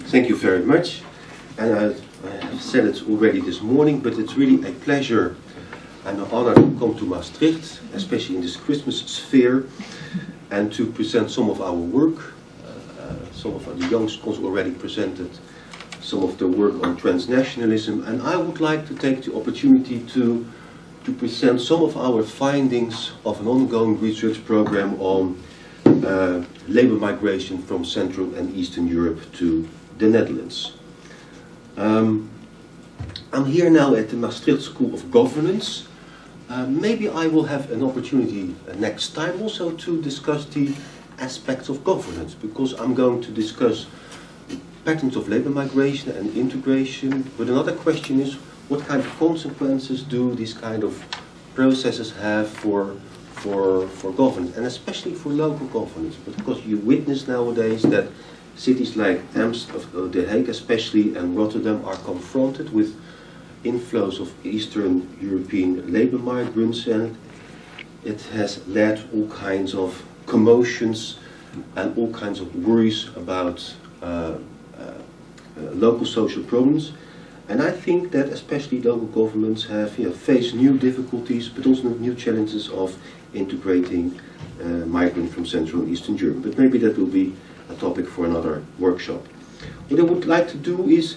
Thank you very much. And I have said it already this morning, but it's really a pleasure and an honor to come to Maastricht, especially in this Christmas sphere, and to present some of our work. Some of the young scholars already presented some of their work on transnationalism, and I would like to take the opportunity to present some of our findings of an ongoing research program on labor migration from Central and Eastern Europe to the Netherlands. I'm here now at the Maastricht School of Governance. Maybe I will have an opportunity next time also to discuss the aspects of governance, because I'm going to discuss patterns of labor migration and integration. But another question is, what kind of consequences do these kind of processes have for governance, and especially for local governance? Because you witness nowadays that cities like Amsterdam, The Hague especially, and Rotterdam are confronted with inflows of Eastern European labor migrants, and it has led to all kinds of commotions and all kinds of worries about local social problems. And I think that especially local governments have faced new difficulties, but also new challenges of integrating migrants from Central and Eastern Europe. But maybe that will be a topic for another workshop. What I would like to do is,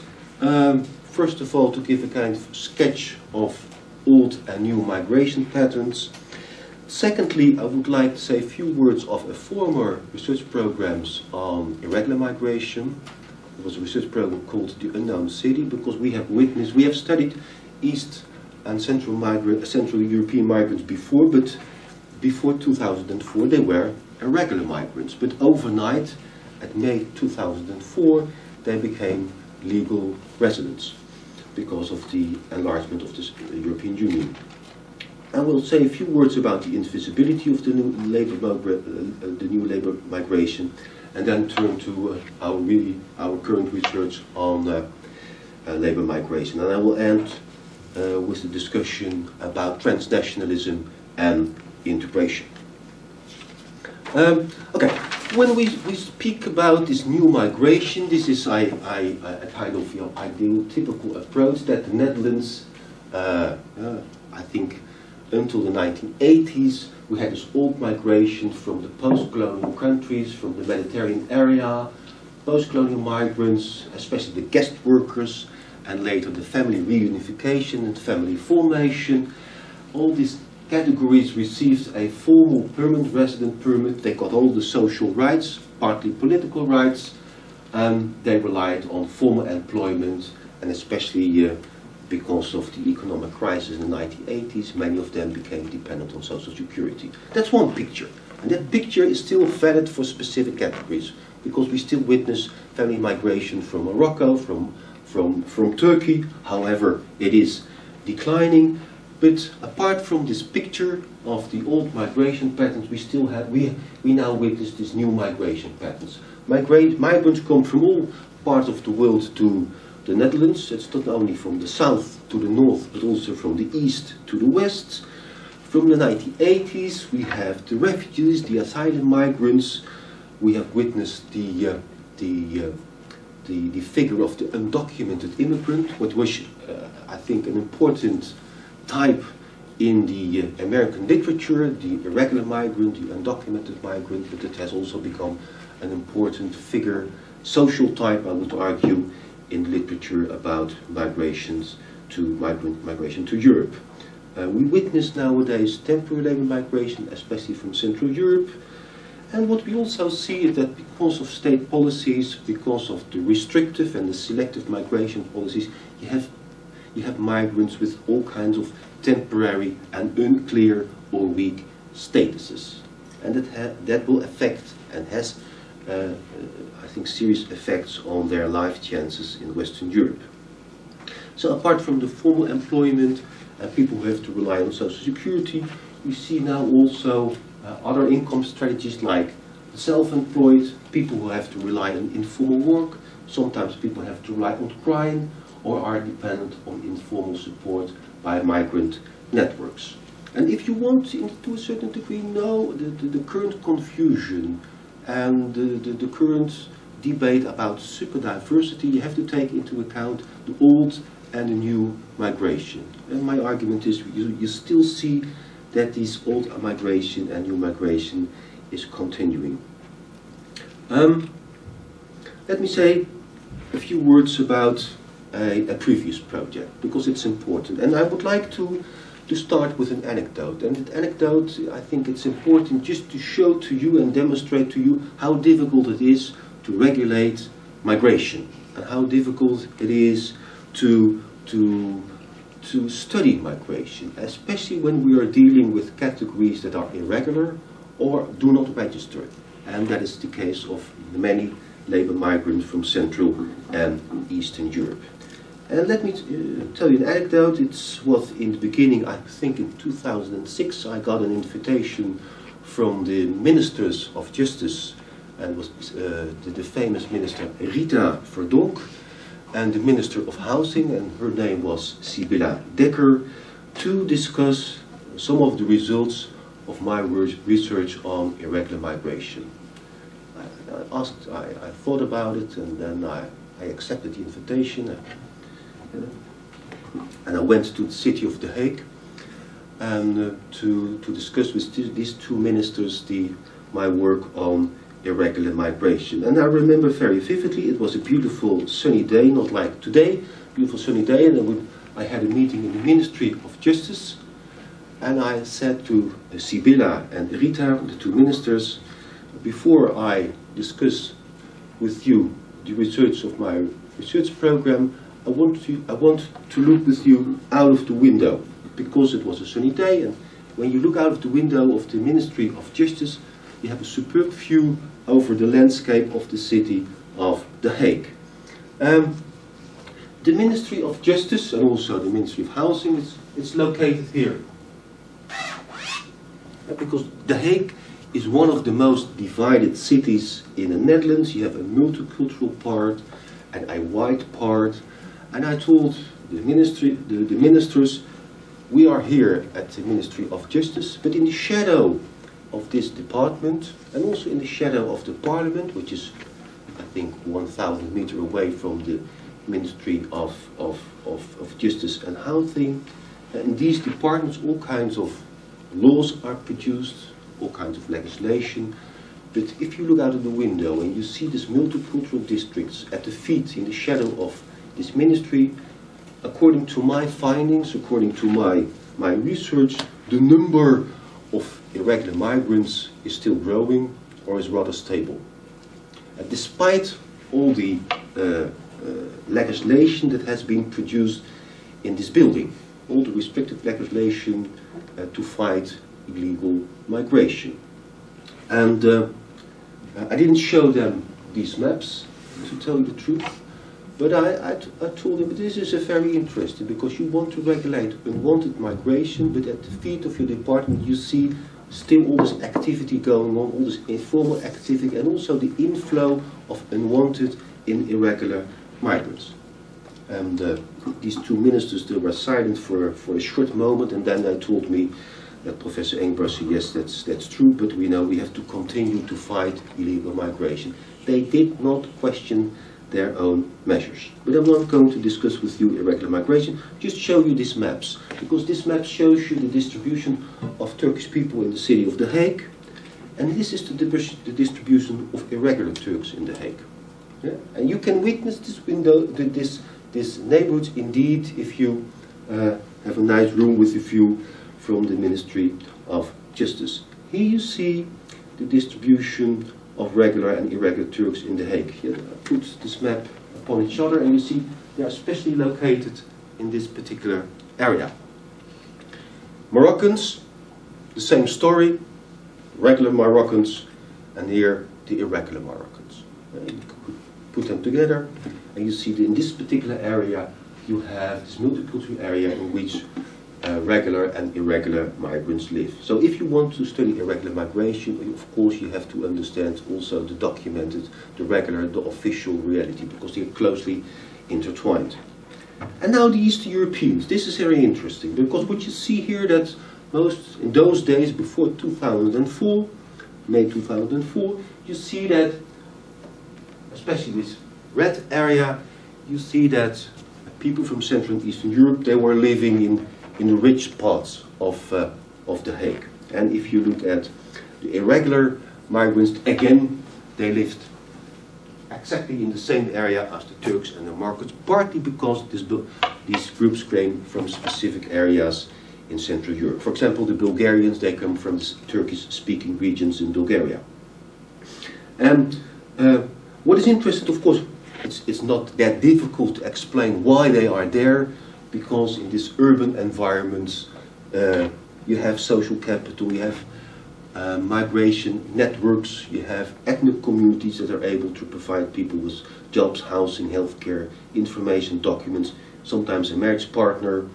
first of all, to give a kind of sketch of old and new migration patterns. Secondly, I would like to say a few words of a former research programs on irregular migration. It was a research program called The Unknown City, because we have studied East and Central European migrants before, but before 2004 they were irregular migrants. But overnight, at May 2004, they became legal residents because of the enlargement of the European Union. I will say a few words about the invisibility of the new labor migration, and then turn to our current research on labor migration. And I will end with the discussion about transnationalism and integration. Okay, when we speak about this new migration, this is a kind of ideal, typical approach that the Netherlands, I think, until the 1980s, we had this old migration from the post-colonial countries, from the Mediterranean area, post-colonial migrants, especially the guest workers, and later the family reunification and family formation. All these categories received a formal permanent resident permit. They got all the social rights, partly political rights, and they relied on formal employment, and especially because of the economic crisis in the 1980s, many of them became dependent on social security. That's one picture. And that picture is still valid for specific categories, because we still witness family migration from Morocco, from Turkey. However, it is declining. But apart from this picture of the old migration patterns, we now witness these new migration patterns. Migrants come from all parts of the world to the Netherlands. It's not only from the south to the north, but also from the east to the west. From the 1980s, we have the refugees, the asylum migrants. We have witnessed the figure of the undocumented immigrant, which was, I think, an important type in the American literature, the irregular migrant, the undocumented migrant, but it has also become an important figure, social type, I would argue, in literature about migration to Europe. We witness nowadays temporary labor migration, especially from Central Europe. And what we also see is that because of state policies, because of the restrictive and the selective migration policies, you have migrants with all kinds of temporary and unclear or weak statuses. And that will affect and has I think, serious effects on their life chances in Western Europe. So apart from the formal employment and people who have to rely on social security, we see now also other income strategies like self-employed, people who have to rely on informal work. Sometimes people have to rely on crime or are dependent on informal support by migrant networks. And if you want to a certain degree know the current confusion and the current debate about superdiversity, you have to take into account the old and the new migration. And my argument is you still see that this old migration and new migration is continuing. Let me say a few words about a previous project, because it's important. And I would like to start with an anecdote. And that anecdote, I think it's important just to show to you and demonstrate to you how difficult it is to regulate migration, and how difficult it is to study migration, especially when we are dealing with categories that are irregular or do not register. And that is the case of many labor migrants from Central and Eastern Europe. And let me tell you an anecdote. It was in the beginning, I think in 2006, I got an invitation from the Ministers of Justice, and was the famous minister Rita Verdonk, and the Minister of Housing, and her name was Sibylla Dekker, to discuss some of the results of my research on irregular migration. I thought about it, and then I accepted the invitation. And I went to the city of The Hague and to discuss with these two ministers my work on irregular migration. And I remember very vividly, it was a beautiful sunny day, not like today, beautiful sunny day, and I had a meeting in the Ministry of Justice, and I said to Sibylla and Rita, the two ministers, before I discuss with you the results of my research program, I want to look with you out of the window, because it was a sunny day, and when you look out of the window of the Ministry of Justice, you have a superb view over the landscape of the city of The Hague. The Ministry of Justice and also the Ministry of Housing is located here. Because The Hague is one of the most divided cities in the Netherlands. You have a multicultural part and a white part. And I told the ministers, we are here at the Ministry of Justice, but in the shadow of this department, and also in the shadow of the Parliament, which is, I think, 1,000 meters away from the Ministry of Justice and Housing, in these departments all kinds of laws are produced, all kinds of legislation. But if you look out of the window and you see these multicultural districts at the feet, in the shadow of this ministry, according to my findings, according to my research, the number of irregular migrants is still growing or is rather stable. And despite all the legislation that has been produced in this building, all the restrictive legislation to fight illegal migration. And I didn't show them these maps, to tell you the truth, but I told them, this is very interesting, because you want to regulate unwanted migration, but at the feet of your department you see still all this activity going on, all this informal activity, and also the inflow of unwanted and irregular migrants. And these two ministers, they were silent for a short moment, and then they told me that Professor Engberg said, yes, that's true, but we know we have to continue to fight illegal migration. They did not question their own measures. But I'm not going to discuss with you irregular migration, just show you these maps, because this map shows you the distribution of Turkish people in the city of The Hague, and this is the distribution of irregular Turks in The Hague. Yeah? And you can witness this window, this neighborhood indeed, if you have a nice room with a view from the Ministry of Justice. Here you see the distribution of regular and irregular Turks in The Hague. Here I put this map upon each other, and you see they are especially located in this particular area. Moroccans, the same story, regular Moroccans, and here the irregular Moroccans. You could put them together, and you see that in this particular area you have this multicultural area in which regular and irregular migrants live. So if you want to study irregular migration, of course you have to understand also the documented, the regular, the official reality, because they are closely intertwined. And now the Eastern Europeans. This is very interesting, because what you see here, that most in those days before 2004, May 2004, you see that especially this red area, you see that people from Central and Eastern Europe, they were living in the rich parts of The Hague. And if you look at the irregular migrants, again, they lived exactly in the same area as the Turks and the Markets, partly because these groups came from specific areas in Central Europe. For example, the Bulgarians, they come from the Turkish-speaking regions in Bulgaria. And what is interesting, of course, it's not that difficult to explain why they are there, because in these urban environments you have social capital, you have migration networks, you have ethnic communities that are able to provide people with jobs, housing, healthcare, information, documents, sometimes a marriage partner.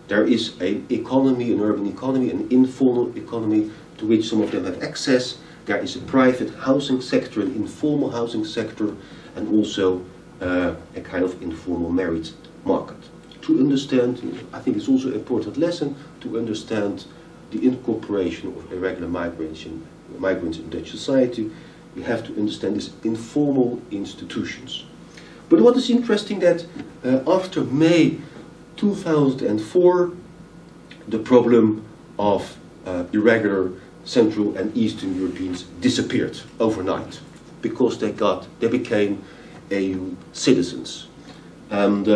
There is an economy, an urban economy, an informal economy to which some of them have access. There is a private housing sector, an informal housing sector, and also a kind of informal marriage market. To understand, I think it's also an important lesson to understand the incorporation of irregular migrants in Dutch society. You have to understand these informal institutions. But what is interesting that after May 2004, the problem of irregular Central and Eastern Europeans disappeared overnight, because they became EU citizens. And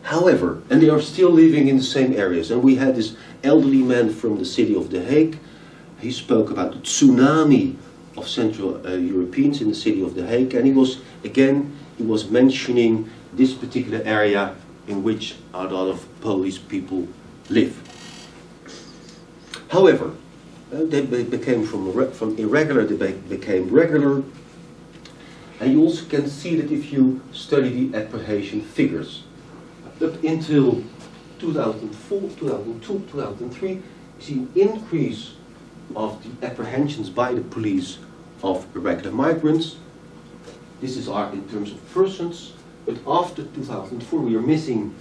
however, and they are still living in the same areas. And we had this elderly man from the city of The Hague. He spoke about the tsunami of Central Europeans in the city of The Hague, and he was mentioning this particular area in which a lot of Polish people live. However, they became from irregular, they became regular, and you also can see that if you study the apprehension figures. Up until 2004, 2002, 2003, you see an increase of the apprehensions by the police of irregular migrants. This is in terms of persons, but after 2004 we are missing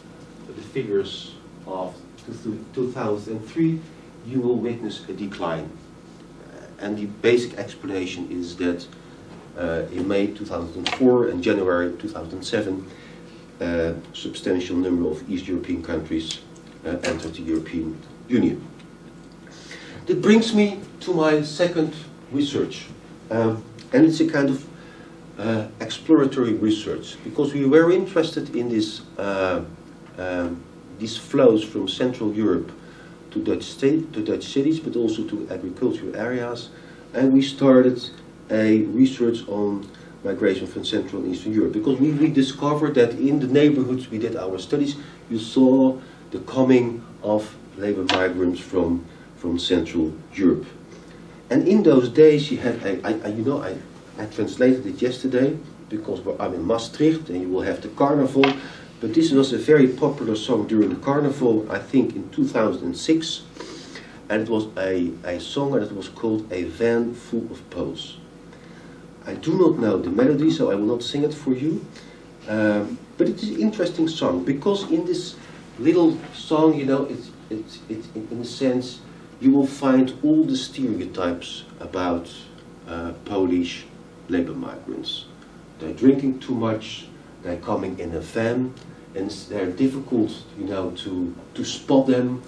the figures of 2003. You will witness a decline. And the basic explanation is that in May 2004 and January 2007, a substantial number of East European countries entered the European Union. That brings me to my second research, and it's a kind of exploratory research, because we were interested in this, these flows from Central Europe to Dutch cities, but also to agricultural areas, and we started a research on migration from Central and Eastern Europe, because we discovered that in the neighborhoods we did our studies, you saw the coming of labor migrants from Central Europe. And in those days you had I translated it yesterday, because I'm in Maastricht and you will have the carnival, but this was a very popular song during the carnival, I think in 2006, and it was a song, and it was called A Van Full of Poles. I do not know the melody, so I will not sing it for you, but it is an interesting song, because in this little song, it's in a sense, you will find all the stereotypes about Polish labor migrants. They're drinking too much, they're coming in a van, and they're difficult, to spot them.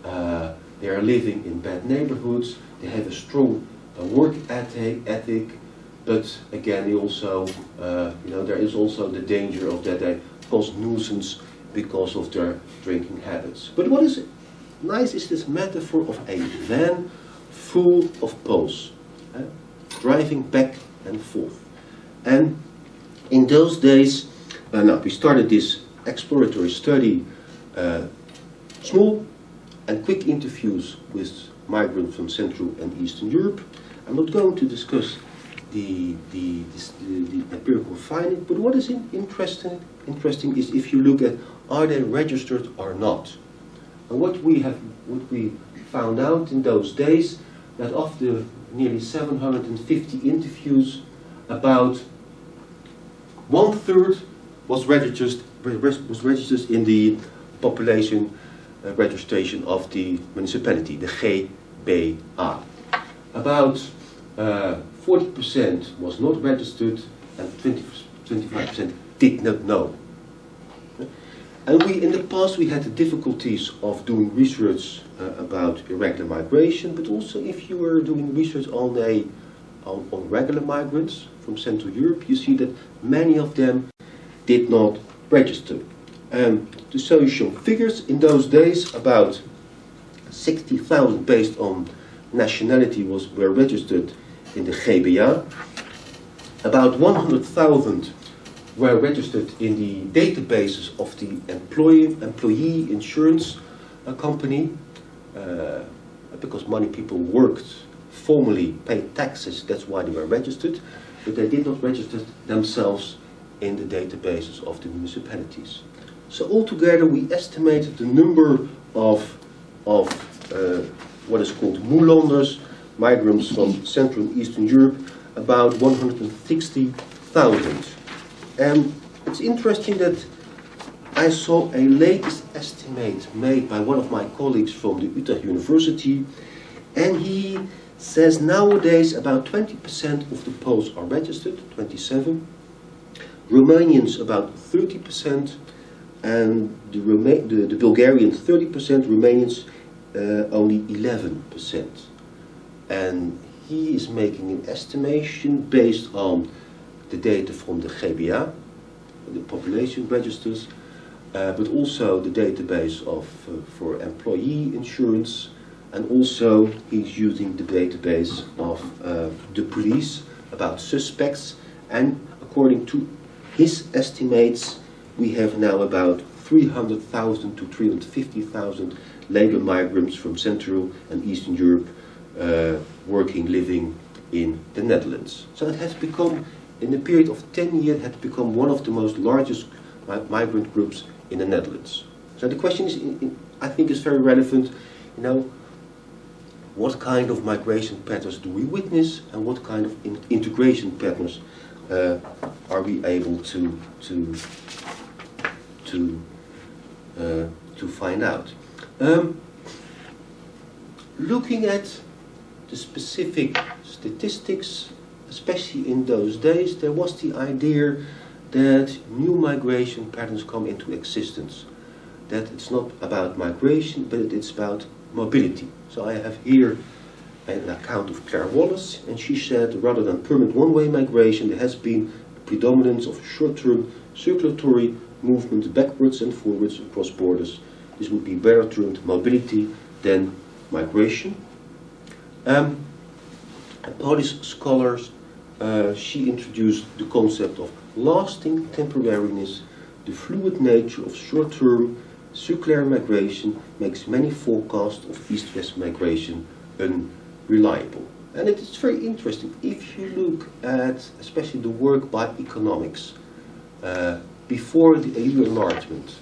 They are living in bad neighborhoods, they have a strong work ethic, but again, they also, there is also the danger of that they cause nuisance because of their drinking habits. But what is nice is this metaphor of a van full of Poles, driving back and forth. And in those days, we started this exploratory study, small and quick interviews with migrants from Central and Eastern Europe. I'm not going to discuss the empirical finding, but what is interesting is if you look at, are they registered or not? And what we found out in those days, that of the nearly 750 interviews, about 1/3 was registered in the population registration of the municipality, the GBA. About 40% was not registered, and 25% did not know. And in the past we had the difficulties of doing research about irregular migration, but also if you were doing research on regular migrants from Central Europe, you see that many of them did not register. To show you some figures, in those days about 60,000 based on nationality were registered in the GBA. About 100,000 were registered in the databases of the employee insurance company, because many people worked formally, paid taxes, that's why they were registered, but they did not register themselves in the databases of the municipalities. So altogether we estimated the number of what is called Moelanders, migrants from Central and Eastern Europe, about 160,000. And it's interesting that I saw a latest estimate made by one of my colleagues from the Utrecht University, and he says nowadays about 20% of the Poles are registered, 27, Romanians about 30%, and the Bulgarians 30%, Romanians only 11%. And he is making an estimation based on the data from the GBA, the population registers, but also the database for employee insurance, and also he's using the database of the police about suspects, and according to his estimates we have now about 300,000 to 350,000 labor migrants from Central and Eastern Europe living in the Netherlands. So it has become, in a period of 10 years, had become one of the most largest migrant groups in the Netherlands. So the question is, I think, is very relevant. You know, what kind of migration patterns do we witness, and what kind of integration patterns are we able to find out? Looking at the specific statistics, especially in those days, there was the idea that new migration patterns come into existence. That it's not about migration, but it's about mobility. So I have here an account of Claire Wallace, and she said rather than permanent one-way migration, there has been a predominance of short-term circulatory movement backwards and forwards across borders. This would be better termed mobility than migration. A Polish scholar, she introduced the concept of lasting temporariness. The fluid nature of short-term circular migration makes many forecasts of east-west migration unreliable. And it is very interesting if you look at especially the work by economics before the EU enlargement.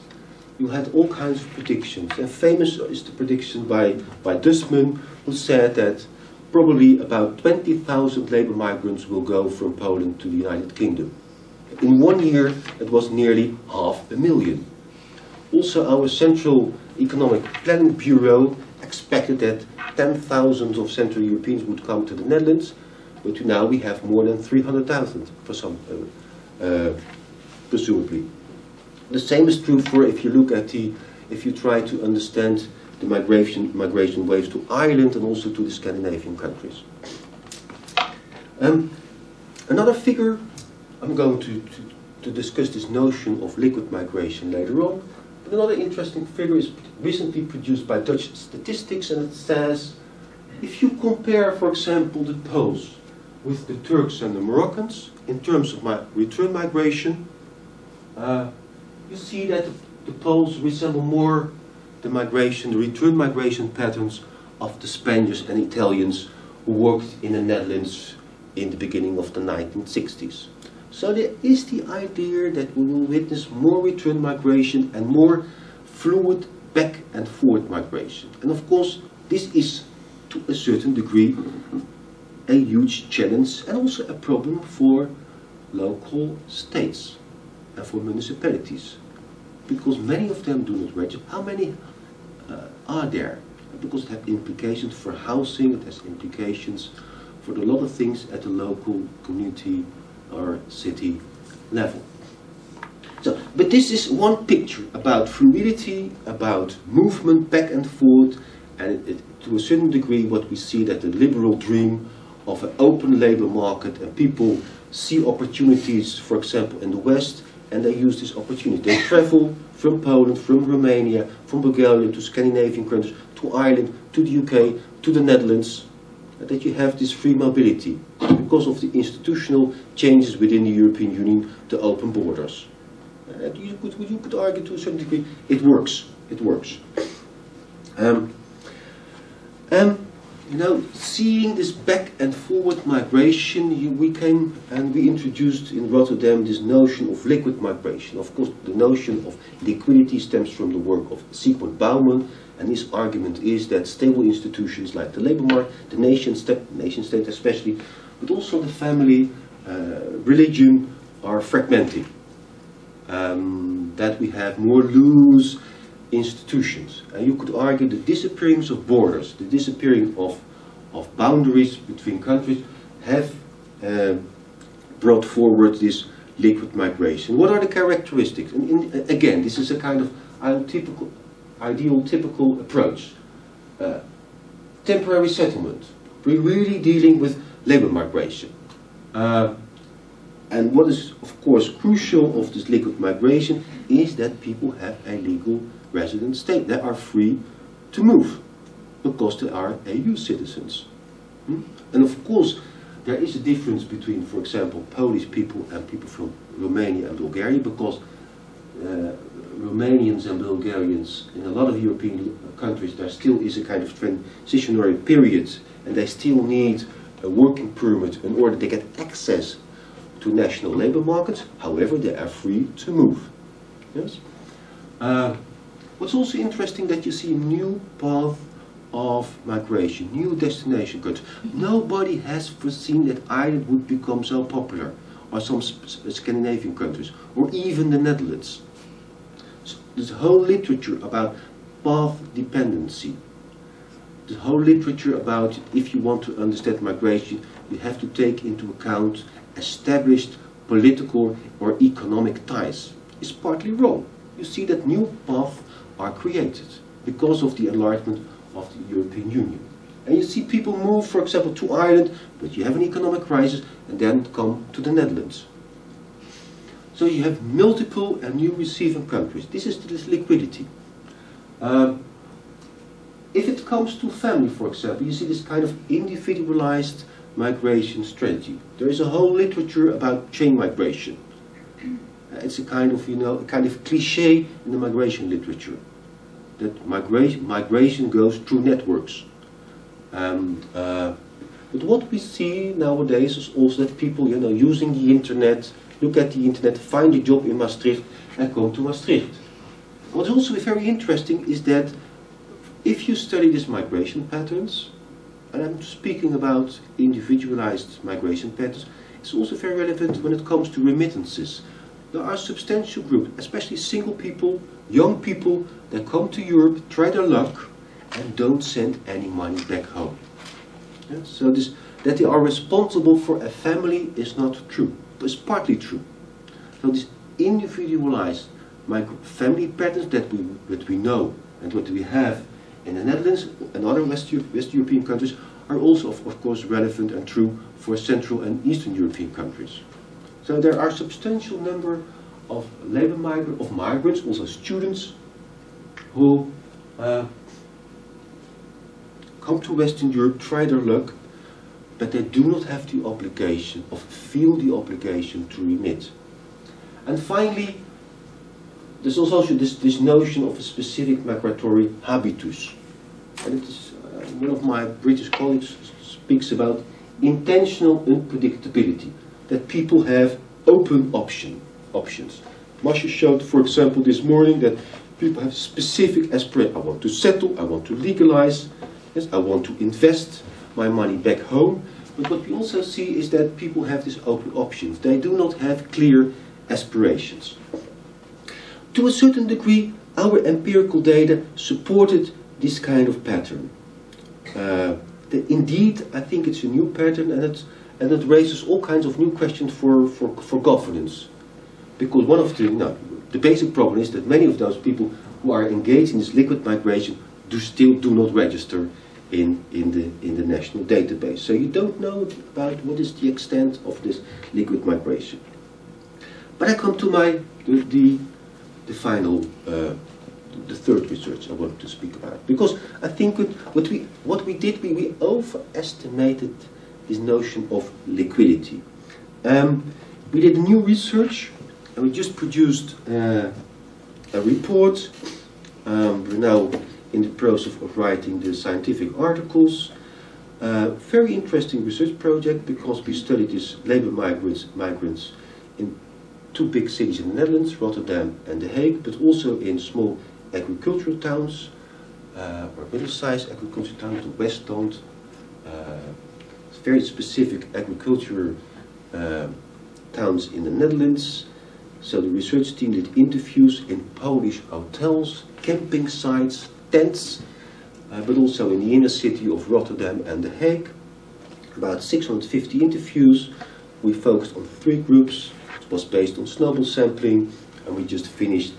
You had all kinds of predictions, and famous is the prediction by Dustman, who said that probably about 20,000 labor migrants will go from Poland to the United Kingdom. In 1 year it was nearly 500,000. Also our Central Economic Planning Bureau expected that 10,000 of Central Europeans would come to the Netherlands, but now we have more than 300,000 for some, presumably. The same is true for if you look at if you try to understand the migration waves to Ireland and also to the Scandinavian countries. Another figure, I'm going to discuss this notion of liquid migration later on. But another interesting figure is recently produced by Dutch Statistics, and it says, if you compare, for example, the Poles with the Turks and the Moroccans in terms of return migration, you see that the Poles resemble more the return migration patterns of the Spaniards and Italians who worked in the Netherlands in the beginning of the 1960s. So there is the idea that we will witness more return migration and more fluid back and forth migration. And of course, this is to a certain degree a huge challenge and also a problem for local states and for municipalities, because many of them do not register. How many are there? Because it has implications for housing, it has implications for a lot of things at the local community or city level. So, but this is one picture about fluidity, about movement back and forth, and to a certain degree what we see that the liberal dream of an open labour market, and people see opportunities, for example, in the West, and they use this opportunity. They travel from Poland, from Romania, from Bulgaria to Scandinavian countries, to Ireland, to the UK, to the Netherlands, that you have this free mobility because of the institutional changes within the European Union, the open borders. You could argue to a certain degree it works. It works. You know, seeing this back and forward migration, we came and we introduced in Rotterdam this notion of liquid migration. Of course, the notion of liquidity stems from the work of Sigmund Bauman, and his argument is that stable institutions like the labor market, the nation state especially, but also the family, religion, are fragmenting. That we have more loose institutions. And you could argue the disappearing of borders, the disappearing of boundaries between countries have brought forward this liquid migration. What are the characteristics? And again, this is a kind of ideal typical approach. Temporary settlement. We're really dealing with labor migration. And what is, of course, crucial of this liquid migration is that people have a legal resident state. They are free to move because they are EU citizens. And of course, there is a difference between, for example, Polish people and people from Romania and Bulgaria, because Romanians and Bulgarians in a lot of European countries, there still is a kind of transitionary period, and they still need a working permit in order to get access to national labour markets. However, they are free to move. Yes. What's also interesting that you see a new path of migration, new destination countries. Nobody has foreseen that Ireland would become so popular, or some Scandinavian countries, or even the Netherlands. So this whole literature about path dependency, the whole literature about if you want to understand migration, you have to take into account established political or economic ties, is partly wrong. You see that new paths are created because of the enlargement of the European Union. And you see people move, for example, to Ireland, but you have an economic crisis, and then come to the Netherlands. So you have multiple and new receiving countries. This is this liquidity. If it comes to family, for example, you see this kind of individualized migration strategy. There is a whole literature about chain migration. It's a kind of, you know, a kind of cliche in the migration literature, that migration goes through networks. But what we see nowadays is also that people, you know, using the internet, look at the internet, find a job in Maastricht and come to Maastricht. What's also very interesting is that if you study these migration patterns, and I'm speaking about individualized migration patterns, it's also very relevant when it comes to remittances. There are substantial groups, especially single people, young people, that come to Europe, try their luck, and don't send any money back home. Yeah? So that they are responsible for a family is not true, but it's partly true. So this individualized family patterns that we know and what we have in the Netherlands and other West European countries are also, of course, relevant and true for Central and Eastern European countries. So there are a substantial number of migrants, also students, who come to Western Europe, try their luck, but they do not have the obligation, or feel the obligation to remit. And finally, there's also this notion of a specific migratory habitus. And it is, one of my British colleagues speaks about intentional unpredictability, that people have open options. Masha showed, for example, this morning that people have specific aspirations. I want to settle, I want to legalize, yes, I want to invest my money back home. But what we also see is that people have these open options. They do not have clear aspirations. To a certain degree, our empirical data supported this kind of pattern. Indeed, I think it's a new pattern, and and it raises all kinds of new questions for governance. Because one of the basic problem is that many of those people who are engaged in this liquid migration still do not register in the national database. So you don't know about what is the extent of this liquid migration. But I come to the final, the third research I wanted to speak about, because I think what we did, we overestimated this notion of liquidity. We did new research, and we just produced a report. We're now in the process of writing the scientific articles. Very interesting research project, because we studied these labor migrants in two big cities in the Netherlands, Rotterdam and The Hague, but also in small agricultural towns, or middle-sized agricultural towns, the Westland, very specific agricultural towns in the Netherlands. So the research team did interviews in Polish hotels, camping sites, tents, but also in the inner city of Rotterdam and The Hague. About 650 interviews. We focused on 3 groups. It was based on snowball sampling, and we just finished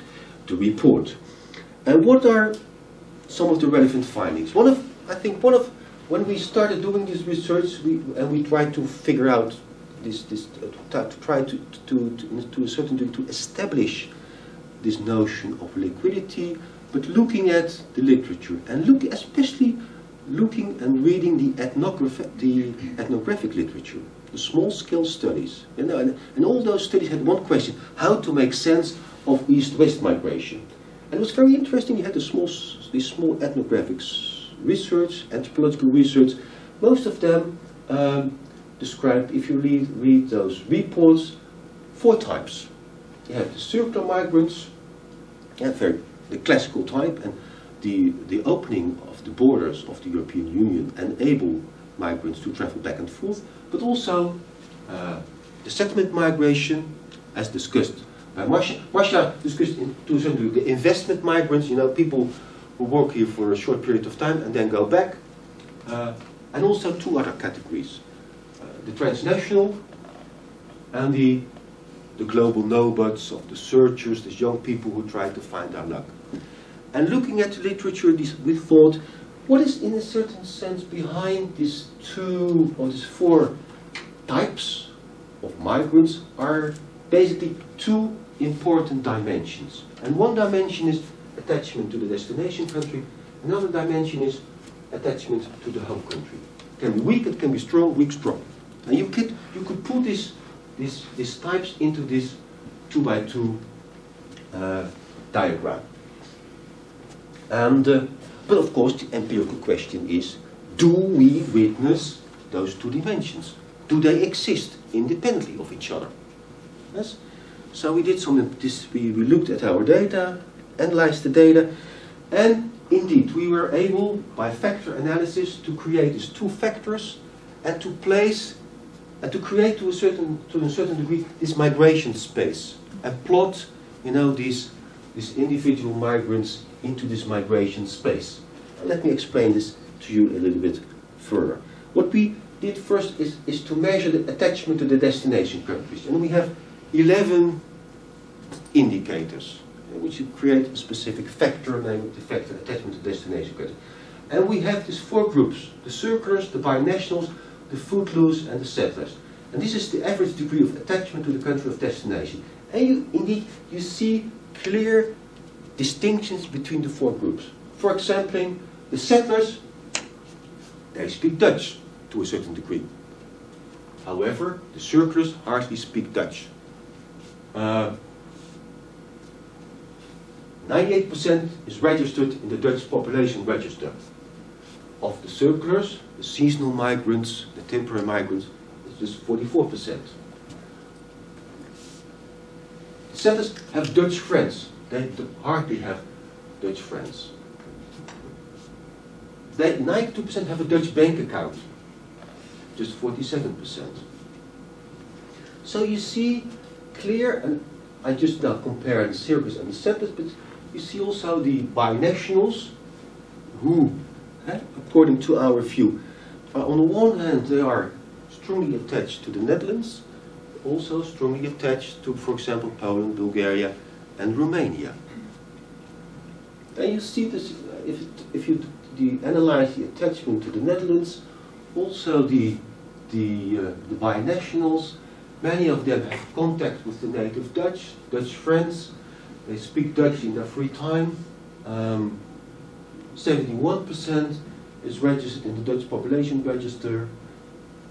the report. And what are some of the relevant findings? When we started doing this research, we tried to figure out to try to a certain degree to establish this notion of liquidity, but looking at the literature and especially looking and reading the ethnographic literature, the small-scale studies, and all those studies had one question: how to make sense of East-West migration. And it was very interesting. You had these small ethnographic research, anthropological research. Most of them described, if you read those reports, 4 types. You have the circular migrants, the classical type, and the opening of the borders of the European Union enable migrants to travel back and forth, but also the settlement migration, as discussed by Masha discussed to a certain degree the investment migrants, people who work here for a short period of time and then go back, and also 2 other categories. The transnational and the global nomads, of the searchers, these young people who try to find their luck. And looking at the literature, we thought, what is in a certain sense behind these 2 or these 4 types of migrants are basically 2 important dimensions. And one dimension is attachment to the destination country, another dimension is attachment to the home country. It can be weak, it can be strong, weak, strong. And you could put these types into this 2x2 diagram. And but of course the empirical question is: do we witness those 2 dimensions? Do they exist independently of each other? Yes. So we did we looked at our data, analyzed the data, and indeed we were able, by factor analysis, to create these 2 factors and to place and to create to a certain degree this migration space and plot these individual migrants into this migration space. Let me explain this to you a little bit further. What we did first is to measure the attachment to the destination countries, and we have 11 indicators which create a specific factor, namely the factor attachment to destination countries. And we have these 4 groups: the circulars, the binationals, the footloose and the settlers. And this is the average degree of attachment to the country of destination. And you see clear distinctions between the 4 groups. For example, the settlers, they speak Dutch to a certain degree. However, the circulars hardly speak Dutch. 98% is registered in the Dutch population register. Of the circulars, the seasonal migrants, the temporary migrants, it's just 44%. The settlers have Dutch friends. They hardly have Dutch friends. 92% have a Dutch bank account. Just 47%. So you see clear, and I just now compare the circulars and the settlers, but you see also the binationals who, according to our view, on the one hand they are strongly attached to the Netherlands, also strongly attached to, for example, Poland, Bulgaria and Romania. And you see this, if you analyze the attachment to the Netherlands, also the binationals, many of them have contact with the native Dutch friends. They speak Dutch in their free time. 71% is registered in the Dutch population register.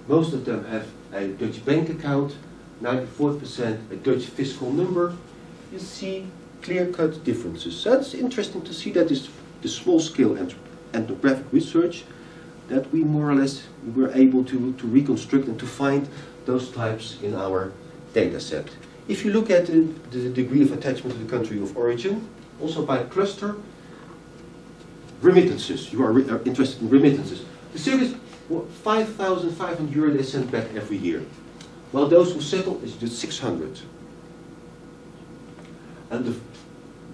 Most of them have a Dutch bank account. 94% a Dutch fiscal number. You see clear-cut differences. So it's interesting to see that this small-scale ethnographic research, that we more or less were able to reconstruct and to find those types in our data set. If you look at the degree of attachment to the country of origin, also by cluster, remittances. You are interested in remittances. The Syrians, 5,500 euro they send back every year. While those who settle is just 600. And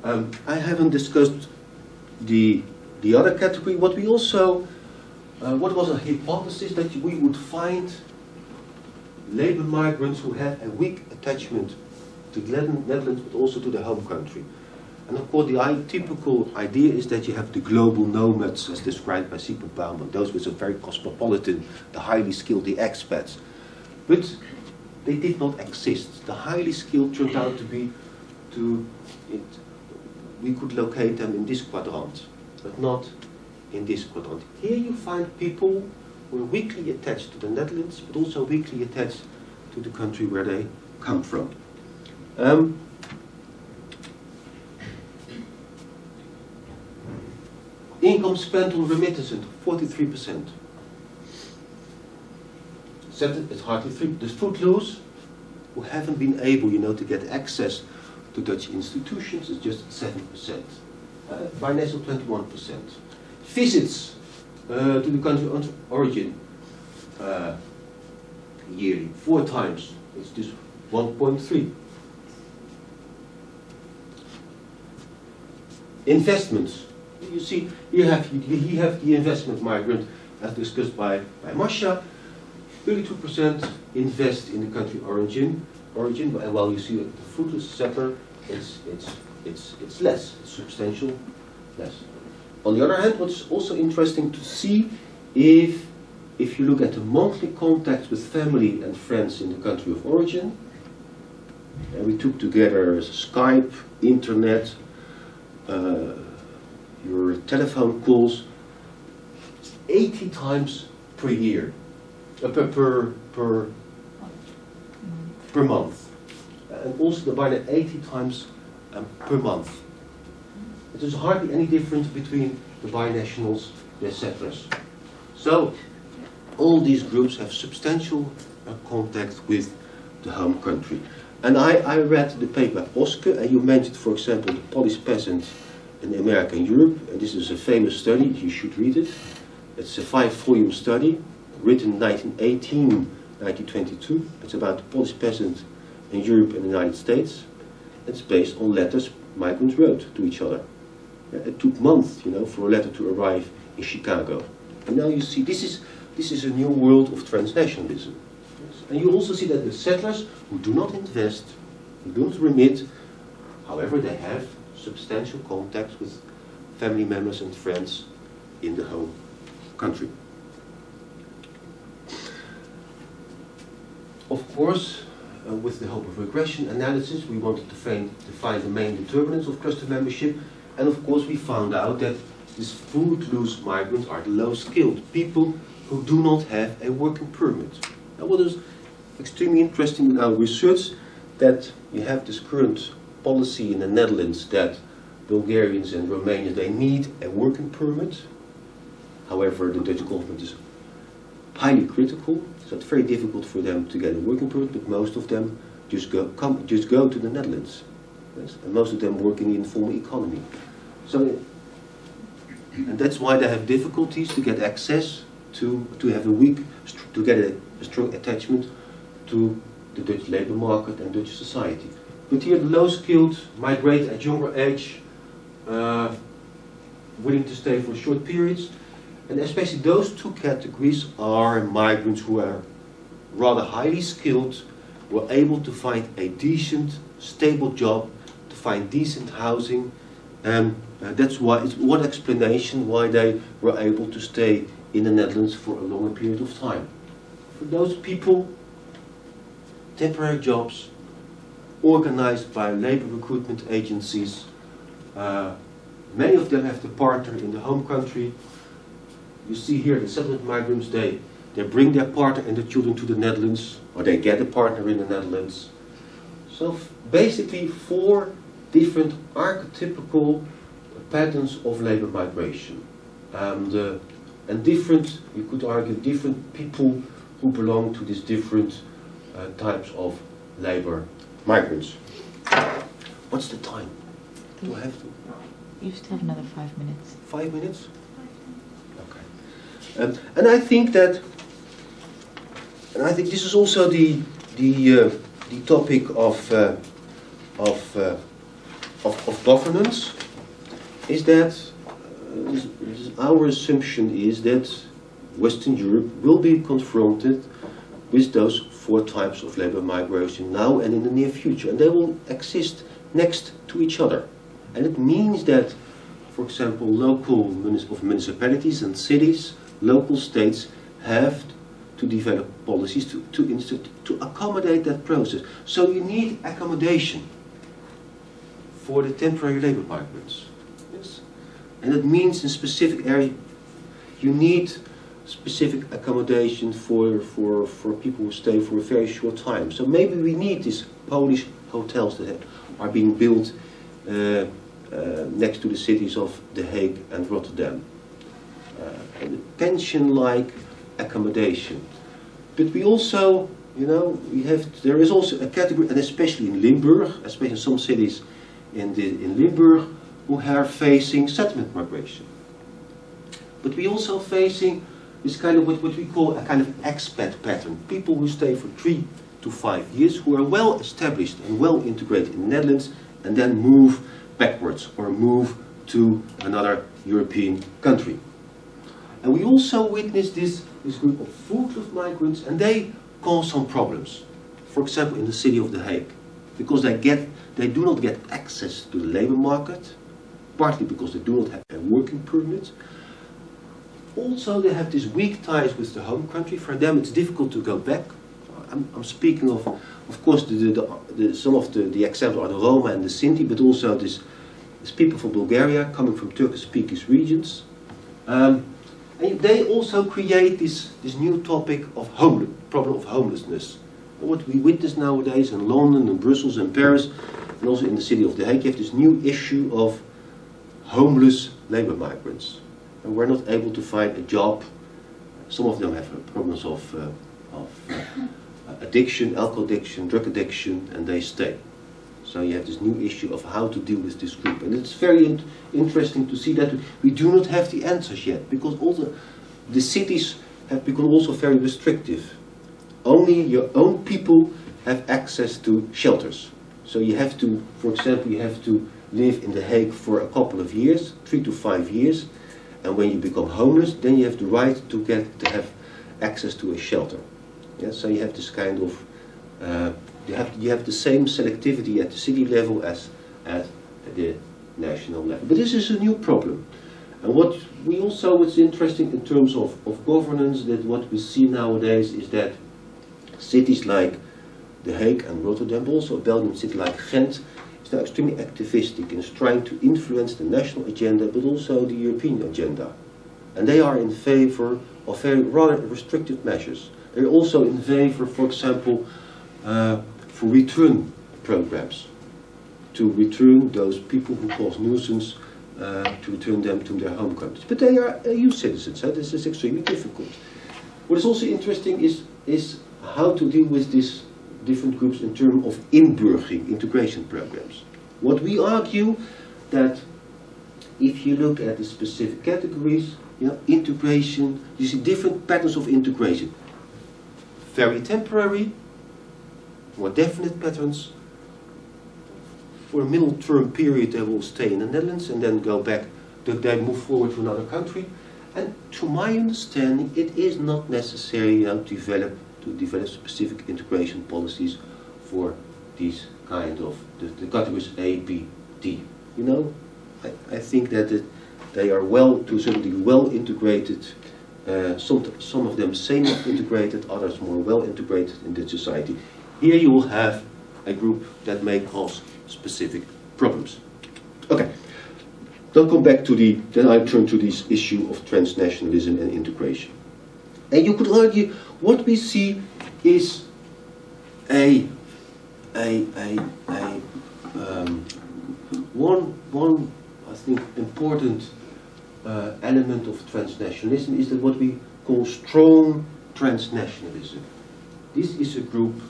I haven't discussed the other category. What we also, what was a hypothesis that we would find labor migrants who have a weak attachment to the Netherlands, but also to the home country. And of course, the typical idea is that you have the global nomads, as described by Sigmund Bauman, those with a very cosmopolitan, the highly skilled, the expats. But they did not exist. The highly skilled turned out to be, we could locate them in this quadrant, but not in this quadrant. Here you find people who are weakly attached to the Netherlands, but also weakly attached to the country where they come from. Income spent on remittances, 43%. It's hardly 3%. The footloose, who haven't been able, to get access to Dutch institutions, is just 7%. Binational, 21%. Visits to the country of origin yearly, 4 times. It's just 1.3. Investments. You see, you have the investment migrant, as discussed by Masha. 32% invest in the country origin, and while you see the footloose settler, it's less, it's substantial less. On the other hand, what's also interesting to see, if you look at the monthly contacts with family and friends in the country of origin, and we took together Skype, internet, your telephone calls, 80 times per year, per month, and also the binary 80 times per month. There's hardly any difference between the binationals and the settlers. So all these groups have substantial contact with the home country. And I read the paper Oske, and you mentioned, for example, the Polish peasant in America and Europe, and this is a famous study, you should read it. It's a 5-volume study, written 1918, 1922. It's about the Polish peasant in Europe and the United States. It's based on letters migrants wrote to each other. It took months, for a letter to arrive in Chicago. And now you see, this is a new world of transnationalism. And you also see that the settlers who do not invest, who do not remit, however, they have substantial contacts with family members and friends in the home country. Of course, with the help of regression analysis, we wanted to find the main determinants of cluster membership, and of course we found out that these footloose migrants are the low-skilled people who do not have a working permit. Now, what is extremely interesting in our research, that you have this current policy in the Netherlands that Bulgarians and Romanians, they need a working permit. However, the Dutch government is highly critical, so it's very difficult for them to get a working permit, but most of them just go to the Netherlands. Yes? And most of them work in the informal economy. So, and that's why they have difficulties to get access to get a strong attachment to the Dutch labor market and Dutch society. But here the low-skilled migrate at younger age, willing to stay for short periods, and especially those two categories are migrants who are rather highly skilled, were able to find a decent, stable job, to find decent housing, and that's why it's one explanation why they were able to stay in the Netherlands for a longer period of time. For those people, temporary jobs organized by labor recruitment agencies, many of them have the partner in the home country. You see here the settlement migrants, they bring their partner and the children to the Netherlands, or they get a partner in the Netherlands. So basically 4 different archetypical patterns of labor migration. And different, you could argue, different people who belong to these different types of labor migrants. What's the time? Do I have to? You still have another 5 minutes. 5 minutes? Okay. And I think that, this is also the topic of governance. Is that our assumption is that Western Europe will be confronted with those 4 types of labor migration now and in the near future, and they will exist next to each other. And it means that, for example, local municipalities and cities, local states have to develop policies to accommodate that process. So you need accommodation for the temporary labor migrants. Yes? And it means in specific area you need specific accommodation for people who stay for a very short time. So maybe we need these Polish hotels that are being built next to the cities of The Hague and Rotterdam. Pension-like accommodation. But we also, there is also a category, and especially in Limburg, especially in some cities in Limburg, who are facing settlement migration. But we also facing this kind of what we call a kind of expat pattern. People who stay for 3 to 5 years, who are well established and well integrated in the Netherlands, and then move backwards or move to another European country. And we also witness this group of footloose migrants, and they cause some problems. For example, in the city of The Hague, because they do not get access to the labor market, partly because they do not have a working permit. Also, they have these weak ties with the home country. For them, it's difficult to go back. I'm speaking of course, some of the examples are the Roma and the Sinti, but also these people from Bulgaria coming from Turkish-speaking regions. And they also create this new topic of problem of homelessness. And what we witness nowadays in London and Brussels and Paris, and also in the city of The Hague, you have this new issue of homeless labor migrants. And we're not able to find a job. Some of them have problems of addiction, alcohol addiction, drug addiction, and they stay. So you have this new issue of how to deal with this group. And it's very interesting to see that we do not have the answers yet, because also the cities have become also very restrictive. Only your own people have access to shelters. So you have to, for example, you have to live in The Hague for a couple of years, 3 to 5 years, and when you become homeless, then you have the right to have access to a shelter. Yeah, so you have this kind of you have the same selectivity at the city level as at the national level. But this is a new problem. And what's interesting in terms of governance, that what we see nowadays is that cities like The Hague and Rotterdam, but also a Belgian city like Ghent, is now extremely activistic and is trying to influence the national agenda, but also the European agenda. And they are in favor of rather restrictive measures. They're also in favor, for example, for return programs, to return those people who cause nuisance, to return them to their home countries. But they are EU citizens, so this is extremely difficult. What is also interesting is how to deal with these different groups in terms of inburgering, integration programs. What we argue that if you look at the specific categories, integration, you see different patterns of integration. Very temporary, more definite patterns. For a middle term period they will stay in the Netherlands and then go back, they move forward to another country. And to my understanding, it is not necessary to develop to develop specific integration policies for these kind of the categories A, B, D. You know, I think that they are to a certain degree well integrated. Some of them semi-integrated, others more well integrated in the society. Here you will have a group that may cause specific problems. Okay. Then I turn to this issue of transnationalism and integration. And you could argue what we see is one I think important element of transnationalism is that what we call strong transnationalism. This is a group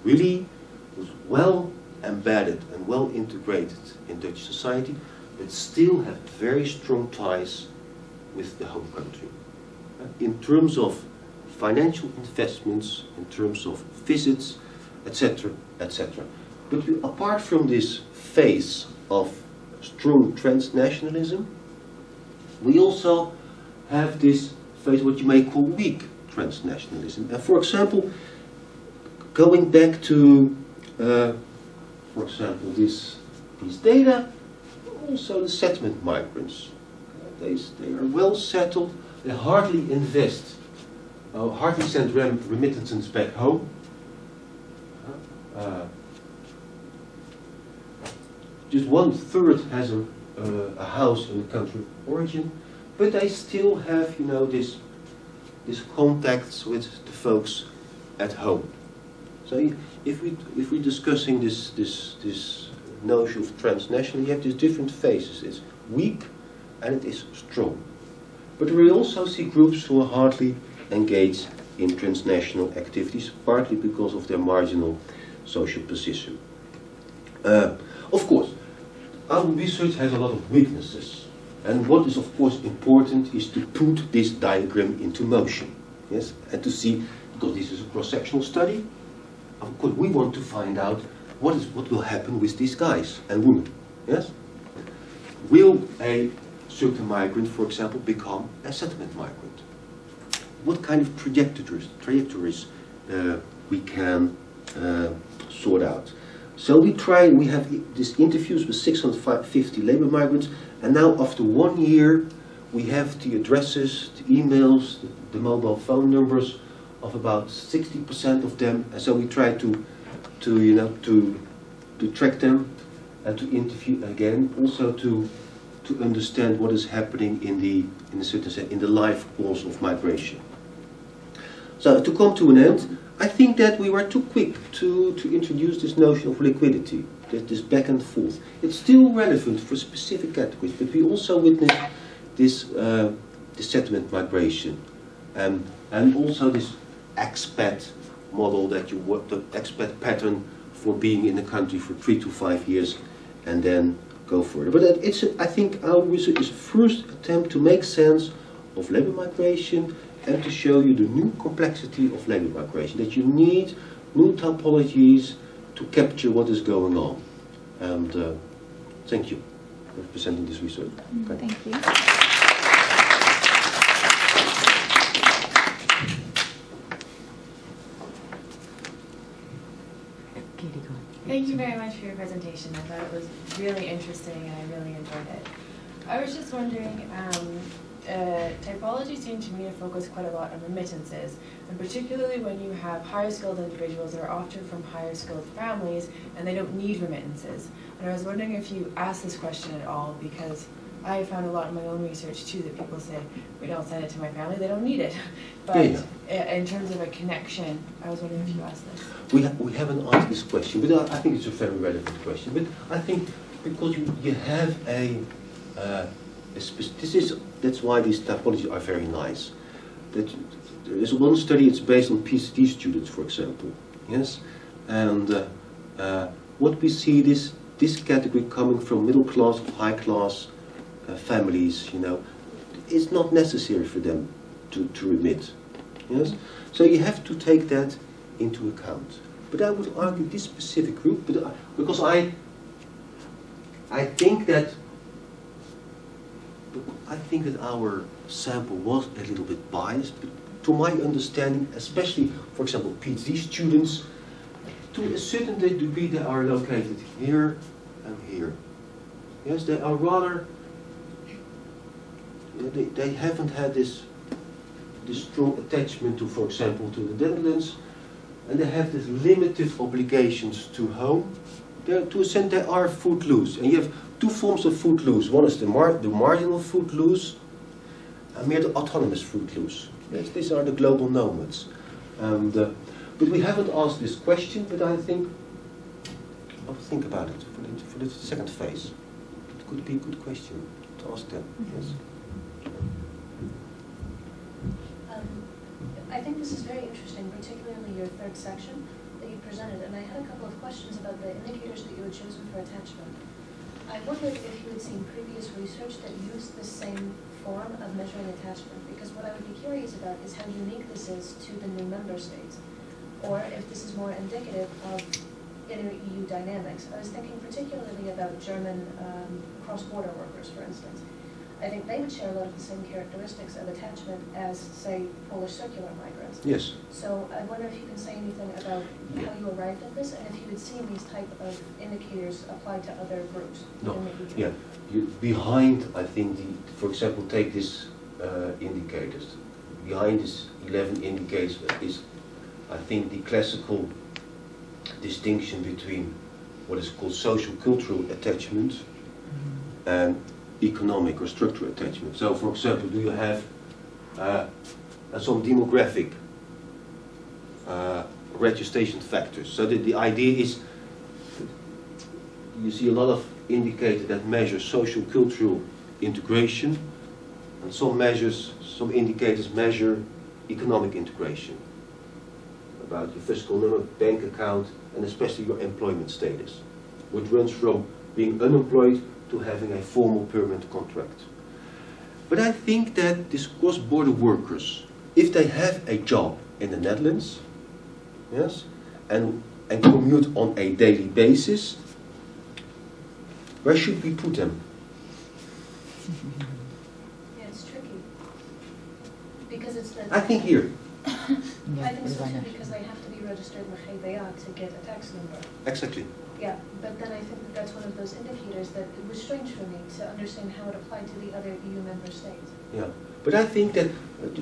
really who's well embedded and well integrated in Dutch society, but still have very strong ties with the home country. In terms of financial investments, in terms of visits, etc., etc. But apart from this phase of strong transnationalism, we also have this phase what you may call weak transnationalism. And for example, going back to, for example, these data, also the settlement migrants. They are well settled, they hardly invest, hardly send remittances back home. Just 1/3 has a house in the country of origin, but they still have, you know, this contacts with the folks at home. So if we're discussing this notion of transnational, you have these different phases. It's weak and it is strong. But we also see groups who are hardly engaged in transnational activities, partly because of their marginal social position. Of course, our research has a lot of weaknesses. And what is of course important is to put this diagram into motion. Yes, and to see, because this is a cross-sectional study, of course we want to find out what will happen with these guys and women. Yes? Will a certain migrant, for example, become a settlement migrant? What kind of trajectories we can sort out? So we have these interviews with 650 labor migrants, and now after 1 year we have the addresses, the emails, the mobile phone numbers of about 60% of them, and so we try to track them and to interview again, also to understand what is happening in the life course of migration. So to come to an end, I think that we were too quick to introduce this notion of liquidity, this back and forth. It's still relevant for specific categories, but we also witness this settlement migration, and also this expat model the expat pattern for being in the country for 3 to 5 years and then go further. But I think our research is a first attempt to make sense of labor migration and to show you the new complexity of labor migration, that you need new typologies to capture what is going on. And thank you for presenting this research. Thank you. Thank you very much for your presentation. I thought it was really interesting and I really enjoyed it. I was just wondering, typology seemed to me to focus quite a lot on remittances, and particularly when you have higher skilled individuals that are often from higher skilled families and they don't need remittances. And I was wondering if you asked this question at all, because I found a lot in my own research too that people say, we don't send it to my family, they don't need it. But in terms of a connection, I was wondering if you asked this. We haven't asked this question, but I think it's a very relevant question. But I think because you have that's why these typologies are very nice. That there is one study, it's based on PhD students, for example. Yes, and what we see this category coming from middle class, high class families, you know, it's not necessary for them to remit. Yes, so you have to take that into account. But I would argue this specific group, because I think that our sample was a little bit biased, to my understanding, especially, for example, PhD students, to a certain degree they are located here and here. Yes, they are rather, they haven't had this strong attachment to, for example, to the Netherlands, and they have this limited obligations to home. To a extent, they are footloose, and you have two forms of footloose. One is the marginal footloose, and the autonomous footloose. Yes, these are the global nomads. But we haven't asked this question, but I think I'll think about it for the second phase. It could be a good question to ask them. Yes. I think this is very interesting, particularly your third section that you presented, and I had a couple of questions about the indicators that you had chosen for attachment. I wondered if you had seen previous research that used the same form of measuring attachment, because what I would be curious about is how unique this is to the new member states, or if this is more indicative of inter-EU dynamics. I was thinking particularly about German cross-border workers, for instance. I think they would share a lot of the same characteristics of attachment as, say, Polish circular migrants. Yes. So I wonder if you can say anything about how you arrived at this, and if you had seen these type of indicators applied to other groups. No. Yeah. Behind, I think, for example, take this indicators. Behind this 11 indicators is, I think, the classical distinction between what is called social cultural attachment and economic or structural attachment. So, for example, do you have some demographic registration factors? So the idea is, you see a lot of indicators that measure social cultural integration, and some indicators measure economic integration, about your fiscal number, bank account, and especially your employment status, which runs from being unemployed to having a formal permanent contract. But I think that these cross-border workers, if they have a job in the Netherlands, yes, and commute on a daily basis, where should we put them? Yeah, it's tricky. Because it's the... I think here. I think so too, because they have to be registered with GBA to get a tax number. Exactly. Yeah, but then I think that that's one of those indicators that it was strange for me to understand how it applied to the other EU member states. Yeah, but I think that,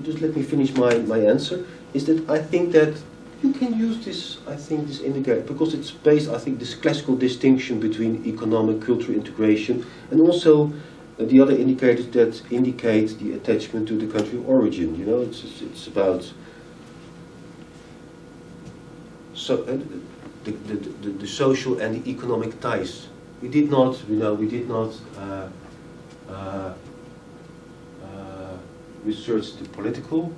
just let me finish my answer, is that I think that you can use this, I think, this indicator, because it's based, I think, this classical distinction between economic, cultural integration, and also the other indicators that indicate the attachment to the country of origin. You know, it's about so the social and the economic ties. We did not, research the political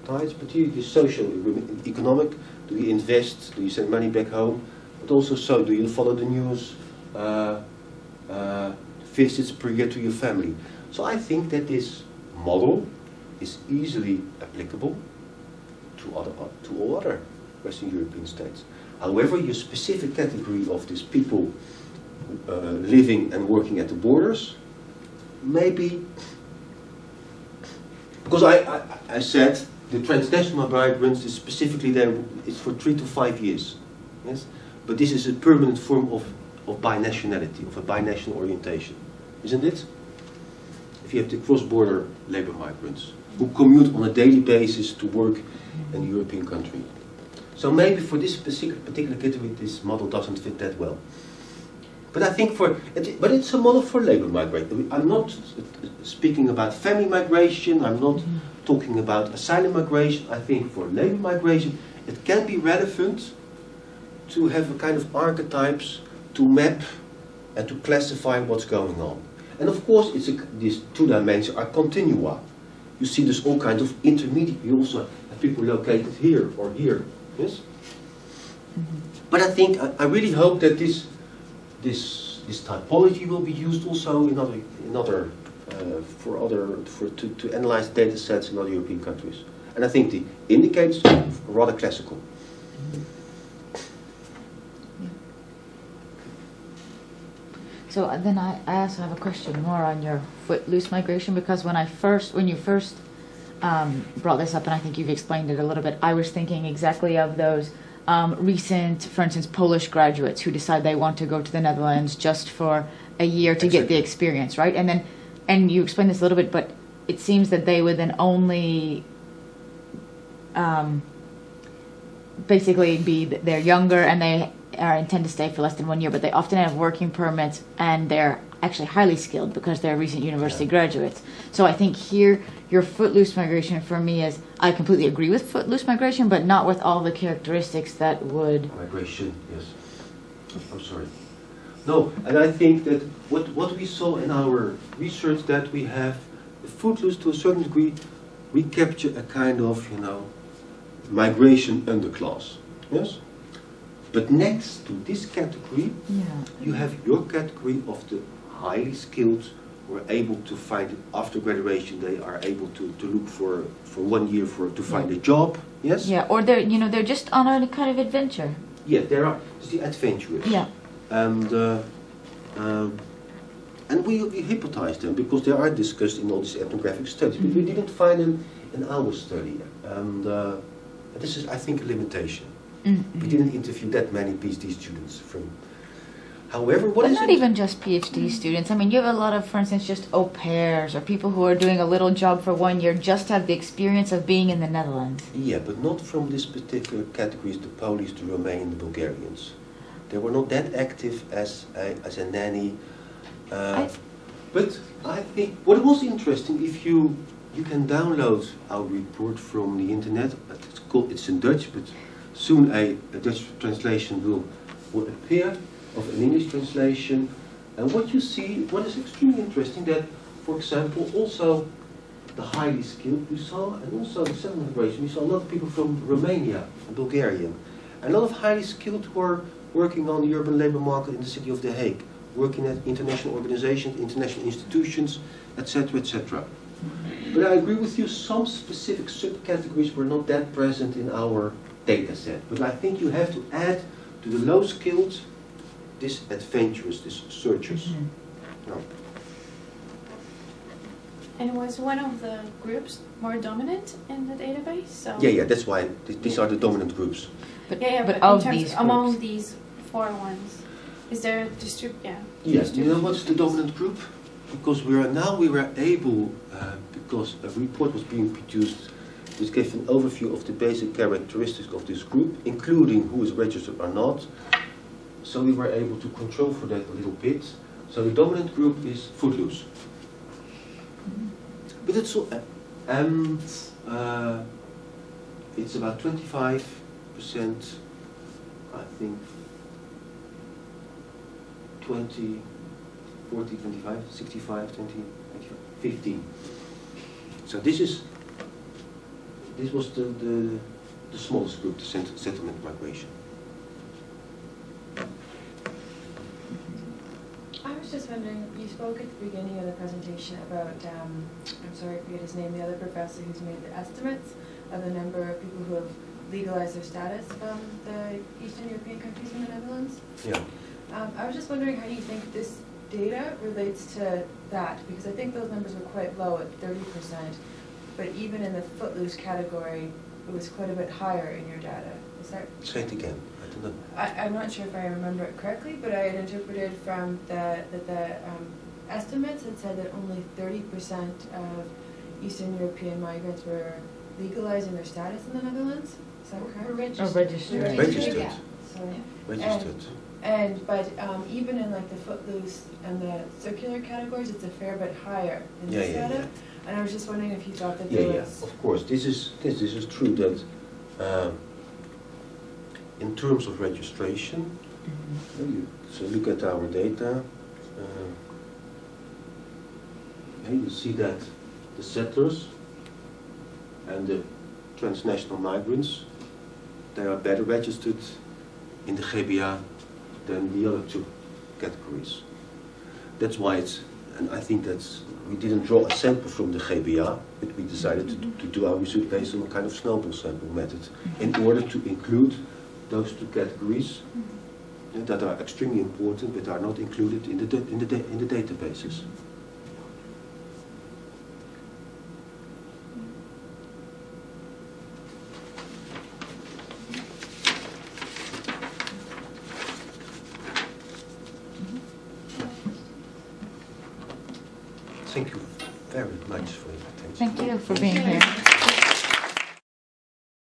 ties, but the social, economic. Do you invest? Do you send money back home? But also, so do you follow the news? Visits per year to your family. So I think that this model is easily applicable to all other Western European states. However, your specific category of these people living and working at the borders, maybe, because I said the transnational migrants is specifically there, it's for 3 to 5 years, yes, but this is a permanent form of binationality, of a binational orientation, isn't it? If you have the cross-border labor migrants who commute on a daily basis to work in a European country. So maybe for this particular category, this model doesn't fit that well. But I think but it's a model for labor migration. I'm not speaking about family migration. I'm not talking about asylum migration. I think for labor migration, it can be relevant to have a kind of archetypes to map and to classify what's going on. And of course, these two dimensions are continua. You see there's all kinds of intermediate. You also have people located here or here. Yes? But I think, I really hope that this typology will be used also to analyze data sets in other European countries. And I think the indicators are rather classical. So then I also have a question more on your footloose migration, because when you first brought this up, and I think you've explained it a little bit. I was thinking exactly of those recent, for instance, Polish graduates who decide they want to go to the Netherlands just for a year to get the experience, right? And you explained this a little bit, but it seems that they would then only basically they're younger and they intend to stay for less than 1 year, but they often have working permits and they're actually highly skilled because they're recent university graduates. So I think here your footloose migration for me is, I completely agree with footloose migration, but not with all the characteristics that would... Migration, yes. I'm sorry. No, and I think that what we saw in our research, that we have footloose to a certain degree, we capture a kind of, migration underclass. Yes? But next to this category, you have your category of the highly skilled who are able to find, after graduation, they are able to look for 1 year to find a job. Yes? Yeah, or they're just on a kind of adventure. Yeah, there are the adventurers. Yeah. And we hypnotized them because they are discussed in all these ethnographic studies, but we didn't find them in our study. And this is, I think, a limitation. We didn't interview that many PhD students from. However, but not even just PhD students. I mean, you have a lot of, for instance, just au pairs or people who are doing a little job for 1 year just to have the experience of being in the Netherlands. Yeah, but not from this particular categories, the Polish, the Romanian, the Bulgarians. They were not that active as a nanny. But I think what was interesting, if you can download our report from the internet. It's in Dutch, but soon a Dutch translation will appear of an English translation. And what you see, what is extremely interesting, that, for example, also the highly skilled we saw, and also the settlement migration, we saw a lot of people from Romania and Bulgaria. A lot of highly skilled who are working on the urban labor market in the city of The Hague, working at international organizations, international institutions, etc., etc. But I agree with you, some specific subcategories were not that present in our data set. But I think you have to add to the low skilled this adventurous, this searchers. No. And was one of the groups more dominant in the database? So Yeah, that's why these are the dominant groups. But but of in terms these among groups. these 4 ones, is there Yes, you know what's the dominant group? Because we were able, because a report was being produced which gave an overview of the basic characteristics of this group, including who is registered or not. So we were able to control for that a little bit. So the dominant group is footloose. But it's it's about 25%, I think, 20, 40, 25, 65, 20, 25, 15. So this was the smallest group, the settlement migration. I was just wondering, you spoke at the beginning of the presentation about, I'm sorry, I forget his name, the other professor who's made the estimates of the number of people who have legalized their status from the Eastern European countries in the Netherlands. Yeah. I was just wondering how you think this data relates to that, because I think those numbers were quite low at 30%, but even in the footloose category, it was quite a bit higher in your data. Is that? Say it again. I don't know. I'm not sure if I remember it correctly, but I had interpreted from the estimates that said that only 30% of Eastern European migrants were legalizing their status in the Netherlands. Is that correct? Registered. Registered. Yeah. So, Registered. but even in like the footloose and the circular categories, it's a fair bit higher in this data. And I was just wondering if you thought that there was. Of course, this is true that in terms of registration, so look at our data. You see that the settlers and the transnational migrants, they are better registered in the GBA than the other two categories. That's why and I think we didn't draw a sample from the GBA, but we decided to do our research based on a kind of snowball sample method in order to include those two categories that are extremely important but are not included in the databases. Thank you very much for your attention. Thank you for being here.